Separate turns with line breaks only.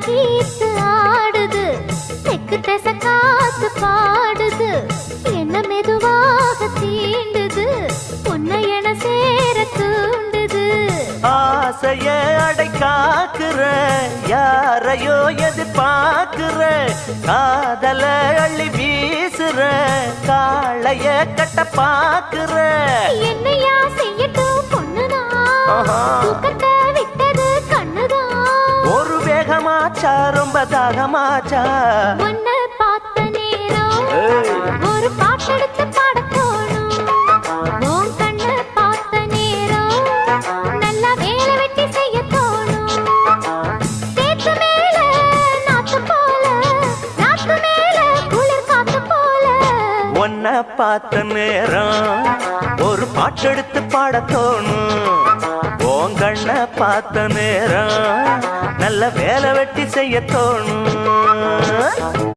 கீத்து ஆடுது, தெக்கு திசை காத்து பாடுது, என்ன மெதுவாக தீண்டுது, உன்னை என சேர தூண்டுது.
ஆசைய அடை காக்குற, யாரையோ எதிர்பார்க்கிற, காதல அள்ளி வீசுற, காளைய கட்ட பாக்குற.
என்னையா செய்யட்டும் பொண்ணுதான், தூக்கத்தை விட்டது கண்ணுதான்.
ஒரு வேகமாச்சா ரொம்ப தாகமாச்சா,
உன்னை பார்த்த நேரம் ஒரு பாட்டெடுத்து பாட தோணும். உன் கண்ணை பார்த்த நேரம் நல்லா வேலை வெட்டி செய்ய தோணும். தேத்து மேல நாத்து போல, நாத்து மேல குளிர் காத்து போல.
உன்னை பார்த்த நேரம் ஒரு பாட்டெடுத்து பாட தோணும். உன் கண்ணை பார்த்த நேரம் நல்ல வேலை வெட்டி செய்ய தோணும்.